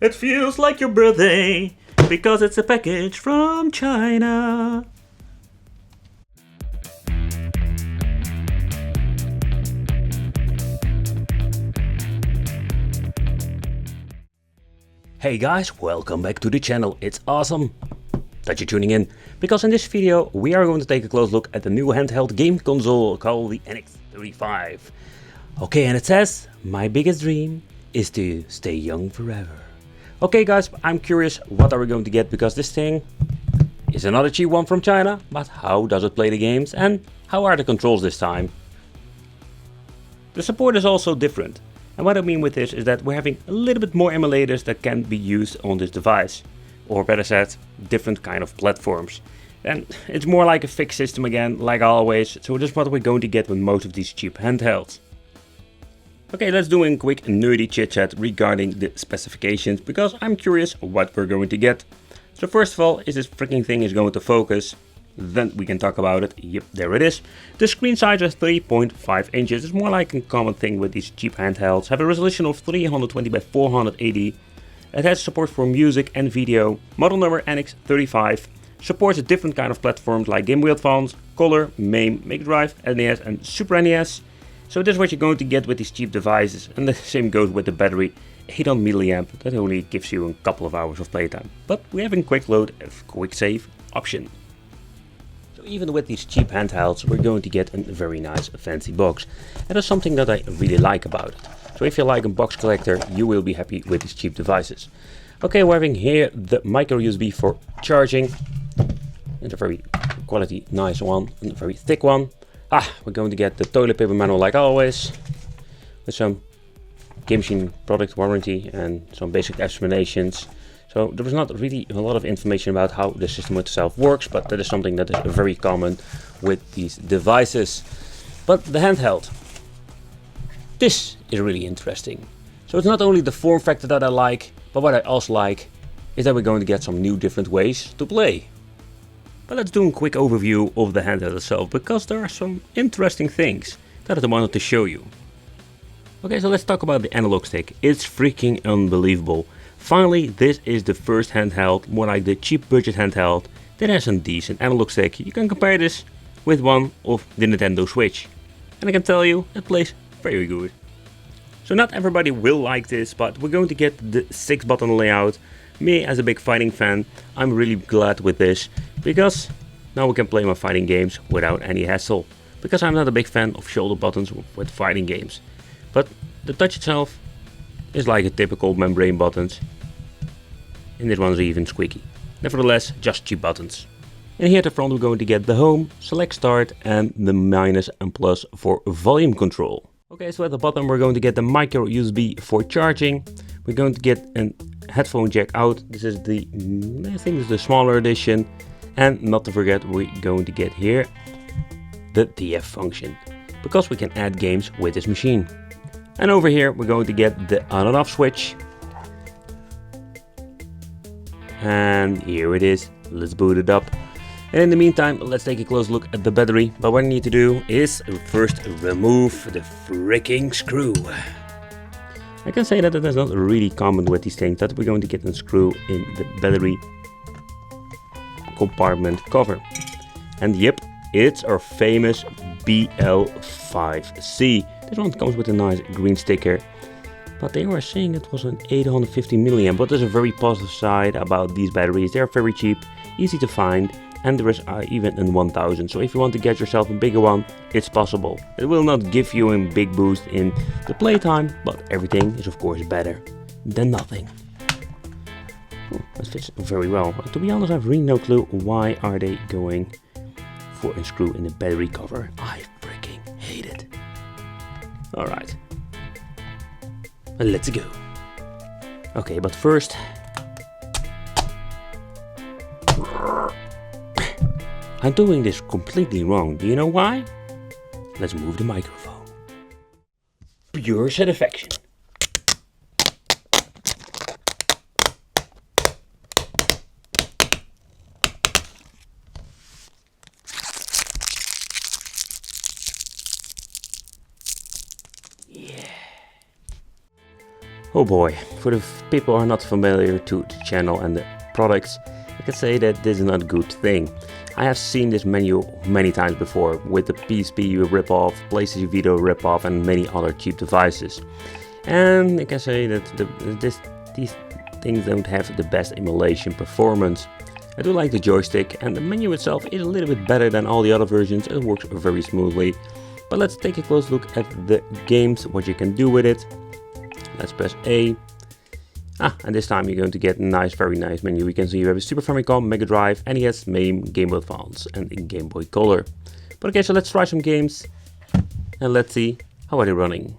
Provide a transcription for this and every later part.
It feels like your birthday because it's a package from China. Hey guys, welcome back to the channel. It's awesome that you're tuning in, because in this video we are going to take a close look at the new handheld game console called the NX35. Okay, and it says, my biggest dream is to stay young forever. Okay guys, I'm curious what are we going to get, because this thing is another cheap one from China, but how does it play the games and how are the controls this time? The support is also different, and what I mean with this is that we're having a little bit more emulators that can be used on this device, or better said, different kind of platforms. And it's more like a fixed system again, like always, so this is what we're going to get with most of these cheap handhelds. Okay, let's do a quick nerdy chit chat regarding the specifications, because I'm curious what we're going to get. So first of all, is this freaking thing is going to focus? Then we can talk about it. Yep, there it is. The screen size is 3.5 inches. It's more like a common thing with these cheap handhelds. Have a resolution of 320 by 480. It has support for music and video. Model number NX35. Supports a different kind of platforms like Game Boy Advance, Color, MAME, Mega Drive, SNES and Super NES. So this is what you're going to get with these cheap devices, and the same goes with the battery, 800 mAh, that only gives you a couple of hours of playtime. But we have a quick load and quick save option. So even with these cheap handhelds, we're going to get a very nice fancy box. And that's something that I really like about it. So if you like a box collector, you will be happy with these cheap devices. Okay, we're having here the micro USB for charging. And a very quality nice one, and a very thick one. We're going to get the toilet paper manual like always, with some Game Machine product warranty and some basic explanations. So there was not really a lot of information about how the system itself works, but that is something that is very common with these devices. But the handheld, this is really interesting. So it's not only the form factor that I like, but what I also like is that we're going to get some new different ways to play. But let's do a quick overview of the handheld itself, because there are some interesting things that I wanted to show you. Okay, so let's talk about the analog stick. It's freaking unbelievable. Finally, this is the first handheld, more like the cheap budget handheld, that has a decent analog stick. You can compare this with one of the Nintendo Switch. And I can tell you, it plays very good. So not everybody will like this, but we're going to get the 6-button layout. Me, as a big fighting fan, I'm really glad with this, because now we can play my fighting games without any hassle. Because I'm not a big fan of shoulder buttons with fighting games. But the touch itself is like a typical membrane buttons. And this one's even squeaky. Nevertheless, just cheap buttons. And here at the front we're going to get the home, select start and the minus and plus for volume control. Okay, so at the bottom we're going to get the micro USB for charging. We're going to get a headphone jack out. This is the, I think it's the smaller edition. And not to forget, we're going to get here the DF function, because we can add games with this machine. And over here we're going to get the on and off switch. And here it is. Let's boot it up. And in the meantime, let's take a close look at the battery. But what I need to do is first remove the freaking screw. I can say that it is not really common with these things, that we're going to get a screw in the battery compartment cover. And yep, it's our famous BL5C. This one comes with a nice green sticker. But they were saying it was an 850 mAh, but there's a very positive side about these batteries. They're very cheap, easy to find, and there is even a 1000. So if you want to get yourself a bigger one, it's possible. It will not give you a big boost in the playtime, but everything is of course better than nothing. That fits very well. To be honest, I have really no clue why are they going for a screw in the battery cover. I freaking hate it. Alright. Let's go. Okay, but first, I'm doing this completely wrong. Do you know why? Let's move the microphone. Pure satisfaction. Oh boy, for the people who are not familiar to the channel and the products, I can say that this is not a good thing. I have seen this menu many times before with the PSP ripoff, PlayStation Vita ripoff and many other cheap devices. And I can say that these things don't have the best emulation performance. I do like the joystick, and the menu itself is a little bit better than all the other versions. It works very smoothly. But let's take a close look at the games, what you can do with it. Let's press A. And this time you're going to get a nice, very nice menu. You can see you have a Super Famicom, Mega Drive, NES, MAME, Game Boy Advance and Game Boy Color. But okay, so let's try some games and let's see how are they running.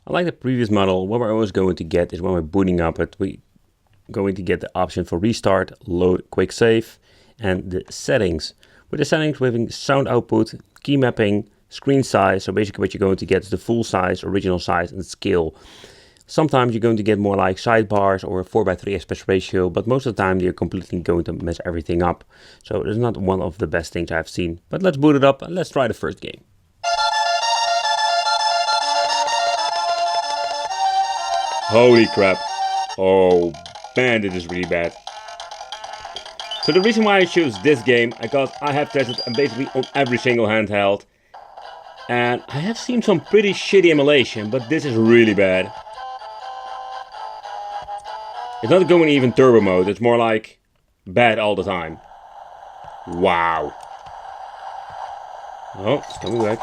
Unlike the previous model, what we're always going to get is when we're booting up it, we're going to get the option for restart, load, quick save, and the settings. With the settings, we're having sound output, key mapping, screen size, so basically what you're going to get is the full size, original size, and scale. Sometimes you're going to get more like sidebars or a 4:3 aspect ratio, but most of the time you're completely going to mess everything up. So it's not one of the best things I've seen. But let's boot it up and let's try the first game. Holy crap. Oh man, this is really bad. So the reason why I choose this game, because I have tested basically on every single handheld. And I have seen some pretty shitty emulation, but this is really bad. It's not going even turbo mode, it's more like bad all the time. Wow. Oh, it's coming back.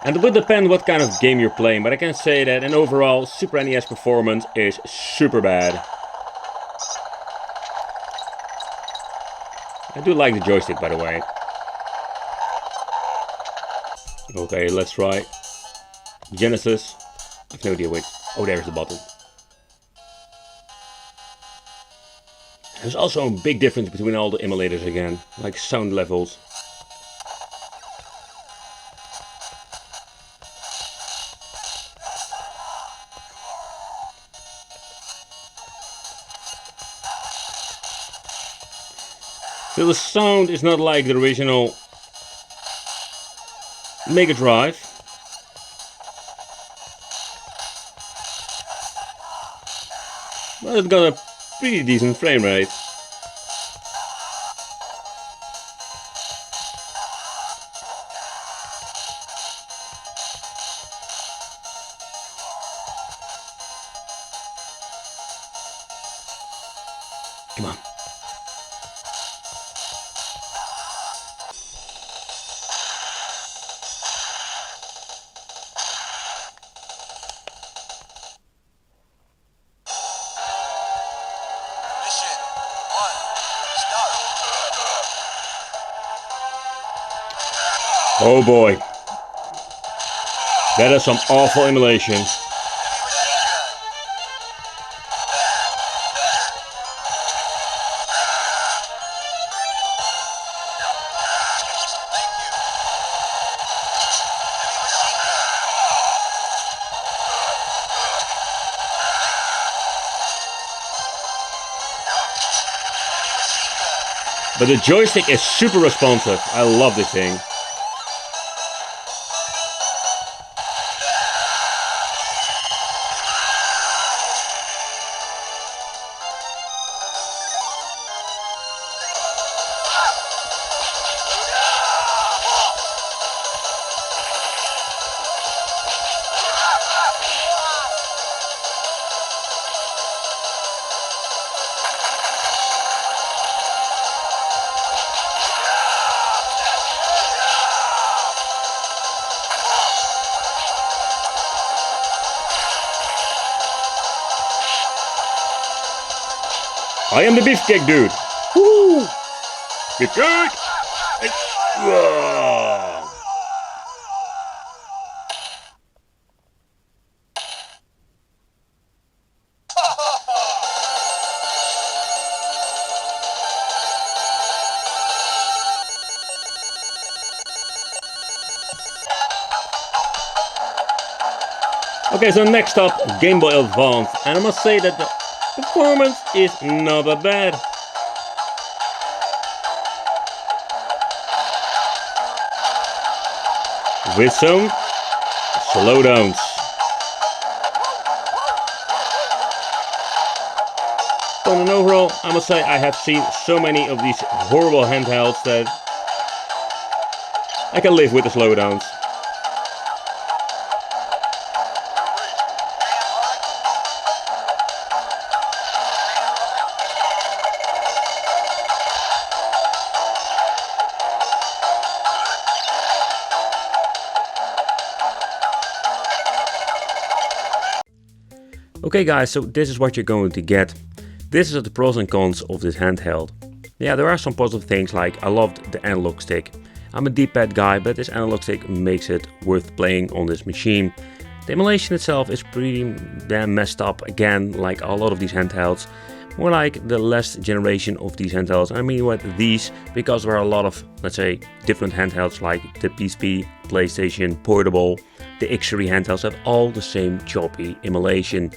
And it would depend what kind of game you're playing, but I can say that in overall, Super NES performance is super bad. I do like the joystick, by the way. Okay, let's try Genesis. I have no idea which. Oh, there's the button. There's also a big difference between all the emulators again, like sound levels. So the sound is not like the original Mega Drive. But it's got a pretty decent frame rate. Come on. Oh boy, that is some awful emulation. But the joystick is super responsive. I love this thing. I am the beefcake dude. Woo! Beefcake! Okay, so next up, Game Boy Advance, and I must say that the performance is not that bad. with some slowdowns. On an overall, I must say I have seen so many of these horrible handhelds that I can live with the slowdowns. Okay guys, so this is what you're going to get. This is the pros and cons of this handheld. Yeah, there are some positive things, like I loved the analog stick. I'm a D-pad guy, but this analog stick makes it worth playing on this machine. The emulation itself is pretty damn messed up, again, like a lot of these handhelds. More like the last generation of these handhelds. I mean with these, because there are a lot of, let's say, different handhelds like the PSP, PlayStation, Portable, the X3 handhelds have all the same choppy emulation.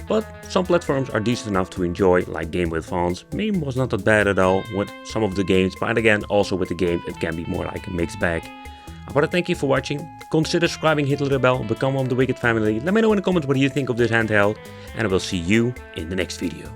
But some platforms are decent enough to enjoy, like Game Boy Advance. Meme was not that bad at all with some of the games, but again, also with the games it can be more like a mixed bag. I want to thank you for watching. Consider subscribing, hit the little bell, become one of the Wicked family. Let me know in the comments what you think of this handheld, and I will see you in the next video.